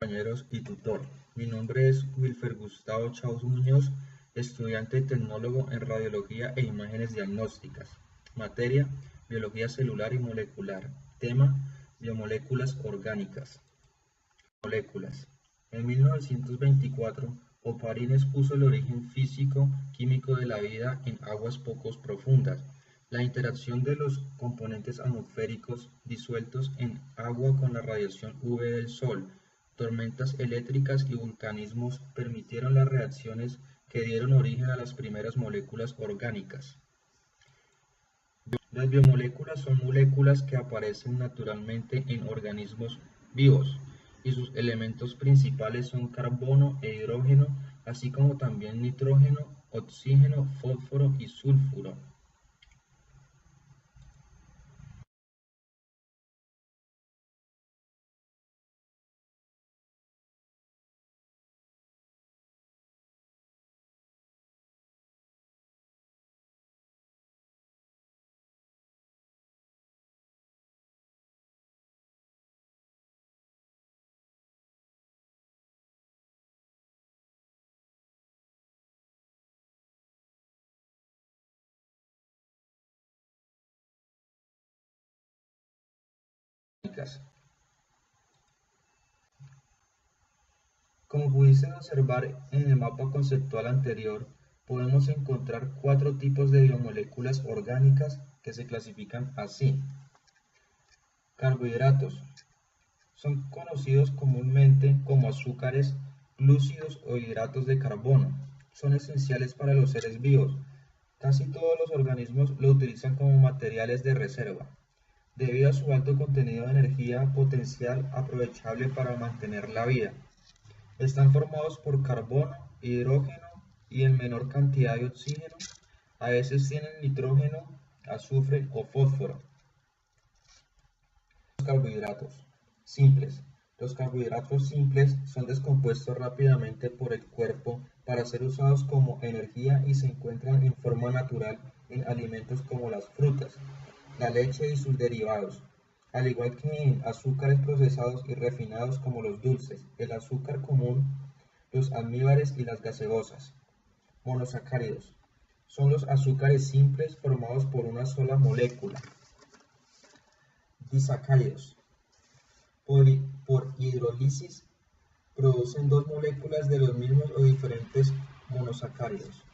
Compañeros y tutor. Mi nombre es Wilfer Gustavo Chaus Muñoz, estudiante tecnólogo en Radiología e Imágenes Diagnósticas. Materia: Biología celular y molecular. Tema: Biomoléculas orgánicas. Moléculas. En 1924, Oparin expuso el origen físico-químico de la vida en aguas poco profundas. La interacción de los componentes atmosféricos disueltos en agua con la radiación UV del Sol, tormentas eléctricas y vulcanismos permitieron las reacciones que dieron origen a las primeras moléculas orgánicas. Las biomoléculas son moléculas que aparecen naturalmente en organismos vivos, y sus elementos principales son carbono e hidrógeno, así como también nitrógeno, oxígeno, fósforo y sulfuro. Como pudiste observar en el mapa conceptual anterior, podemos encontrar 4 tipos de biomoléculas orgánicas que se clasifican así. Carbohidratos. Son conocidos comúnmente como azúcares, glúcidos o hidratos de carbono. Son esenciales para los seres vivos. Casi todos los organismos lo utilizan como materiales de reserva, debido a su alto contenido de energía potencial aprovechable para mantener la vida. Están formados por carbono, hidrógeno y en menor cantidad de oxígeno. A veces tienen nitrógeno, azufre o fósforo. Carbohidratos simples. Los carbohidratos simples son descompuestos rápidamente por el cuerpo para ser usados como energía y se encuentran en forma natural en alimentos como las frutas, la leche y sus derivados, al igual que en azúcares procesados y refinados como los dulces, el azúcar común, los almíbares y las gaseosas. Monosacáridos. Son los azúcares simples formados por una sola molécula. Disacáridos. Por hidrólisis producen dos moléculas de los mismos o diferentes monosacáridos.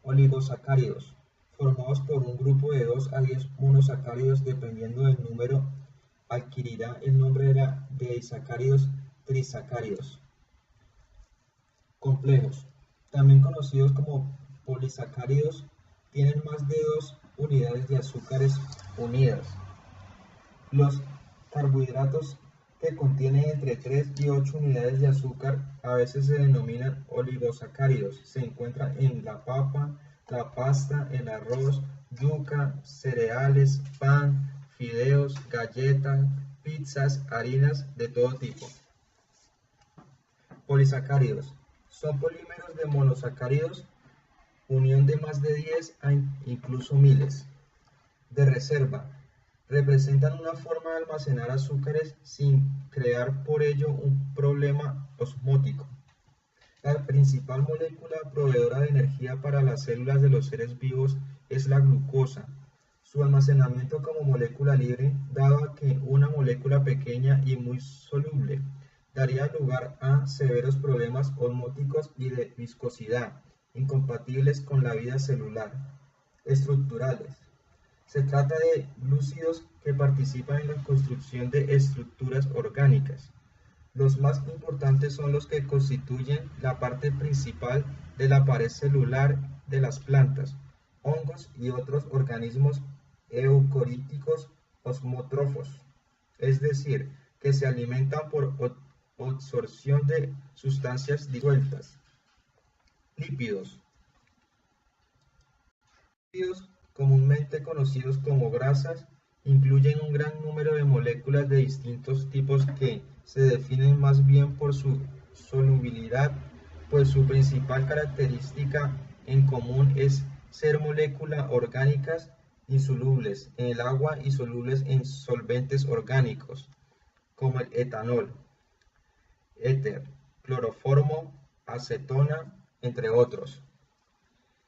Oligosacáridos, formados por un grupo de 2 a 10 monosacáridos dependiendo del número, adquirirá el nombre de disacáridos trisacáridos. Complejos, también conocidos como polisacáridos, tienen más de 2 unidades de azúcares unidas. Los carbohidratos que contienen entre 3 y 8 unidades de azúcar a veces se denominan oligosacáridos. Se encuentran en la papa, la pasta, el arroz, yuca, cereales, pan, fideos, galletas, pizzas, harinas de todo tipo. Polisacáridos. Son polímeros de monosacáridos, unión de más de 10 a incluso miles. De reserva. Representan una forma de almacenar azúcares sin crear por ello un problema osmótico. La principal molécula proveedora de energía para las células de los seres vivos es la glucosa. Su almacenamiento como molécula libre, dado que una molécula pequeña y muy soluble, daría lugar a severos problemas osmóticos y de viscosidad, incompatibles con la vida celular. Estructurales. Se trata de glúcidos que participan en la construcción de estructuras orgánicas. Los más importantes son los que constituyen la parte principal de la pared celular de las plantas, hongos y otros organismos eucarióticos osmótrofos, es decir, que se alimentan por absorción de sustancias disueltas. Lípidos. Lípidos, comúnmente conocidos como grasas, incluyen un gran número de moléculas de distintos tipos que se definen más bien por su solubilidad, pues su principal característica en común es ser moléculas orgánicas insolubles en el agua y solubles en solventes orgánicos, como el etanol. éter, cloroformo, acetona, entre otros.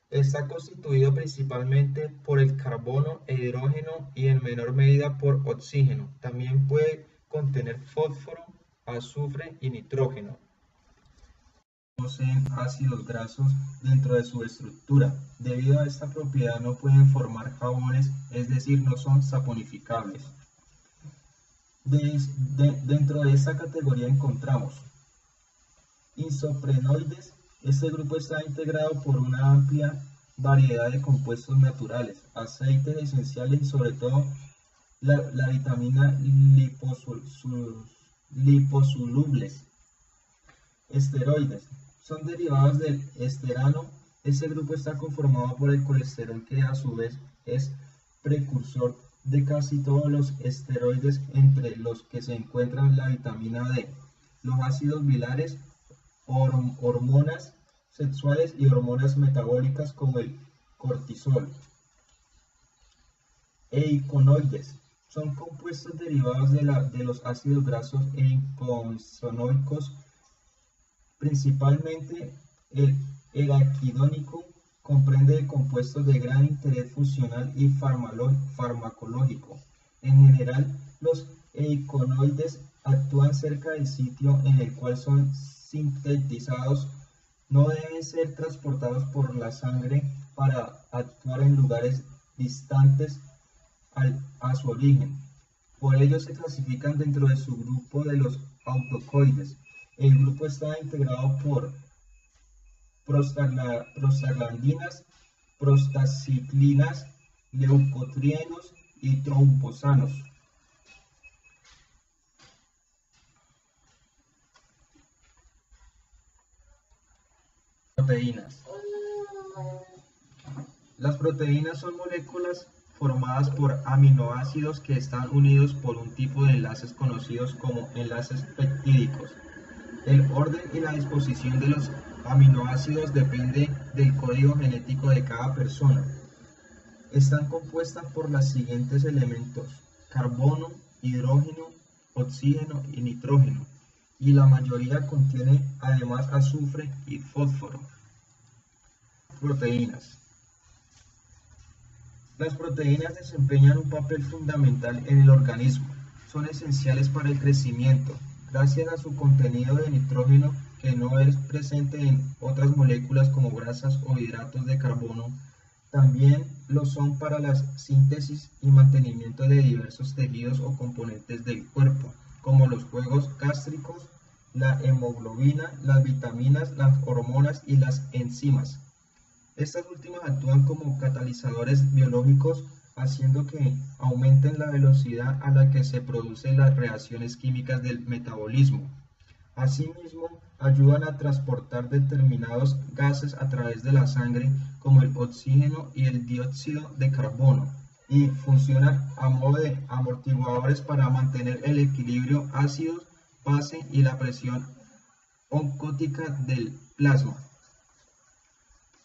Está constituido principalmente por el carbono e hidrógeno y en menor medida por oxígeno. También puede contener fósforo, azufre y nitrógeno. Poseen ácidos grasos dentro de su estructura. Debido a esta propiedad no pueden formar jabones, es decir, no son saponificables. Dentro de esta categoría encontramos isoprenoides. Este grupo está integrado por una amplia variedad de compuestos naturales, aceites esenciales y sobre todo la vitamina liposolubles. Esteroides son derivados del esterano. Este grupo está conformado por el colesterol, que a su vez es precursor de casi todos los esteroides, entre los que se encuentran la vitamina D, los ácidos bilares, hormonas sexuales y hormonas metabólicas como el cortisol. Eiconoides son compuestos derivados de los ácidos grasos eiconoicos, principalmente el araquidónico. Comprende de compuestos de gran interés funcional y farmacológico. En general, los eiconoides actúan cerca del sitio en el cual son sintetizados. No deben ser transportados por la sangre para actuar en lugares distantes a su origen. Por ello se clasifican dentro de su grupo de los autocoides. El grupo está integrado por prostaglandinas, prostaciclinas, leucotrienos y trombosanos. Proteínas. Las proteínas son moléculas formadas por aminoácidos que están unidos por un tipo de enlaces conocidos como enlaces peptídicos. El orden y la disposición de los aminoácidos depende del código genético de cada persona. Están compuestas por los siguientes elementos: carbono, hidrógeno, oxígeno y nitrógeno, y la mayoría contiene además azufre y fósforo. Proteínas. Las proteínas desempeñan un papel fundamental en el organismo. Son esenciales para el crecimiento, gracias a su contenido de nitrógeno, que no es presente en otras moléculas como grasas o hidratos de carbono. También lo son para la síntesis y mantenimiento de diversos tejidos o componentes del cuerpo, como los jugos gástricos, la hemoglobina, las vitaminas, las hormonas y las enzimas. Estas últimas actúan como catalizadores biológicos, haciendo que aumenten la velocidad a la que se producen las reacciones químicas del metabolismo. Asimismo, ayudan a transportar determinados gases a través de la sangre, como el oxígeno y el dióxido de carbono, y funcionan a modo de amortiguadores para mantener el equilibrio ácido-base y la presión osmótica del plasma.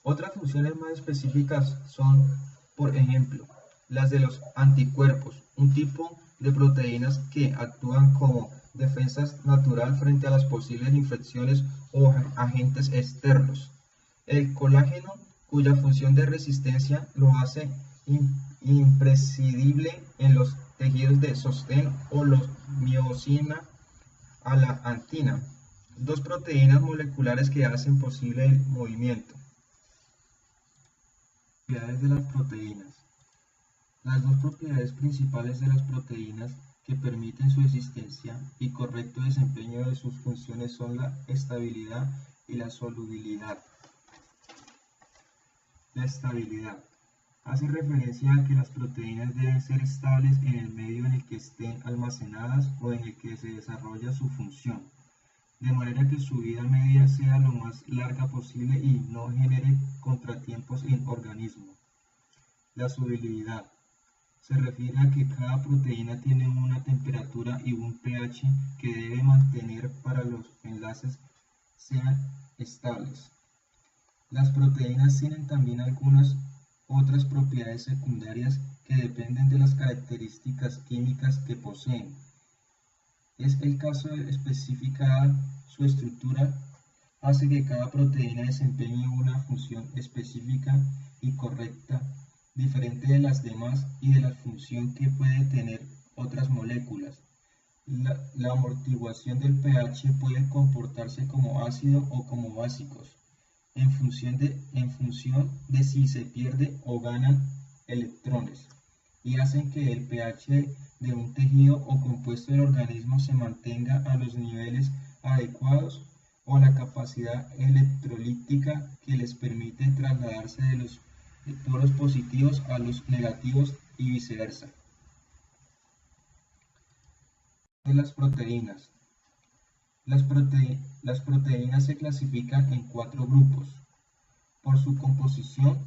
Otras funciones más específicas son, por ejemplo, las de los anticuerpos, un tipo de proteínas que actúan como defensa natural frente a las posibles infecciones o agentes externos. El colágeno, cuya función de resistencia lo hace imprescindible en los tejidos de sostén, o los miosina a la actina, dos proteínas moleculares que hacen posible el movimiento. Propiedades de las proteínas. Las dos propiedades principales de las proteínas que permiten su existencia y correcto desempeño de sus funciones son la estabilidad y la solubilidad. La estabilidad hace referencia a que las proteínas deben ser estables en el medio en el que estén almacenadas o en el que se desarrolla su función, de manera que su vida media sea lo más larga posible y no genere contratiempos en el organismo. La solubilidad se refiere a que cada proteína tiene una temperatura y un pH que debe mantener para que los enlaces sean estables. Las proteínas tienen también algunas otras propiedades secundarias que dependen de las características químicas que poseen. Es el caso de especificar su estructura hace que cada proteína desempeñe una función específica y correcta, diferente de las demás y de la función que puede tener otras moléculas. La amortiguación del pH puede comportarse como ácido o como básicos, en función de si se pierde o ganan electrones, y hacen que el pH de un tejido o compuesto del organismo se mantenga a los niveles adecuados o la capacidad electrolítica que les permite trasladarse de los polos positivos a los negativos y viceversa. De las proteínas. Las proteínas se clasifican en 4 grupos. Por su composición,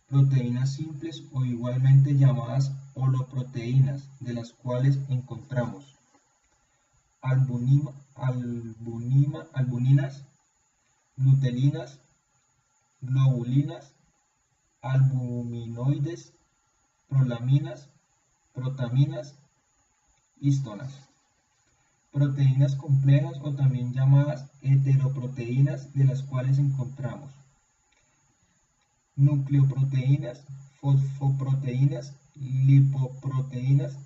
proteínas simples o igualmente llamadas holoproteínas, de las cuales encontramos albuninas, glutelinas, globulinas, albuminoides, prolaminas, protaminas, histonas. Proteínas complejas o también llamadas heteroproteínas, de las cuales encontramos nucleoproteínas, fosfoproteínas, lipoproteínas,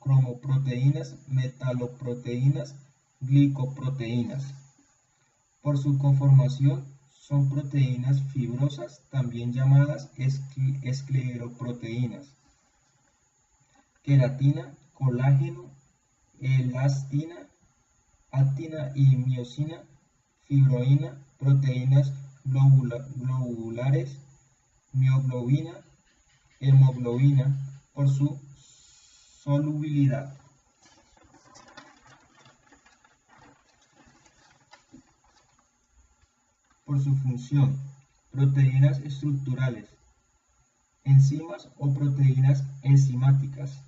cromoproteínas, metaloproteínas, glicoproteínas. Por su conformación son proteínas fibrosas, también llamadas escleroproteínas, queratina, colágeno, elastina, actina y miosina, fibroína, proteínas globulares, mioglobina, hemoglobina, por su solubilidad. Por su función, proteínas estructurales, enzimas o proteínas enzimáticas,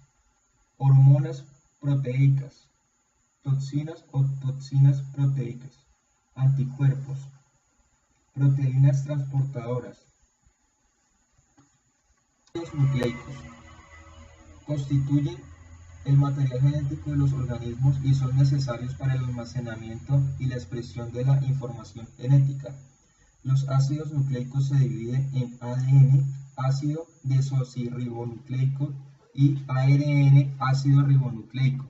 hormonas proteicas, toxinas o toxinas proteicas, anticuerpos, proteínas transportadoras. Los nucleicos constituyen el material genético de los organismos y son necesarios para el almacenamiento y la expresión de la información genética. Los ácidos nucleicos se dividen en ADN, ácido desoxirribonucleico, y ARN, ácido ribonucleico,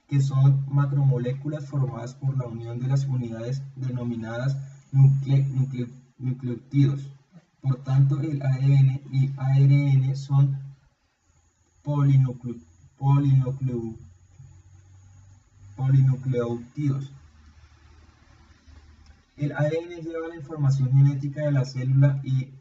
que son macromoléculas formadas por la unión de las unidades denominadas nucleótidos. Por tanto, el ADN y ARN son polinucleótidos. El ADN lleva la información genética de la célula y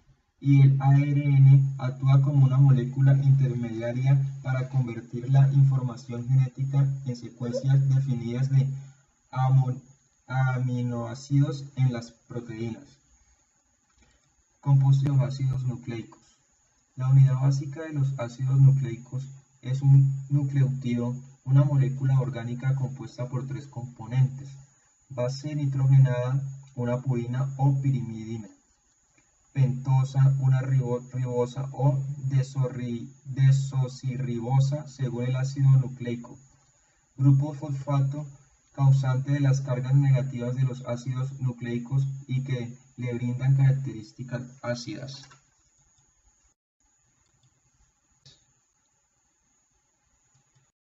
el ARN actúa como una molécula intermediaria para convertir la información genética en secuencias definidas de aminoácidos en las proteínas. Composición de los ácidos nucleicos. La unidad básica de los ácidos nucleicos es un nucleótido, una molécula orgánica compuesta por 3 componentes: base nitrogenada, una purina o pirimidina; pentosa, una ribosa o desoxirribosa según el ácido nucleico; grupo fosfato, causante de las cargas negativas de los ácidos nucleicos y que le brindan características ácidas.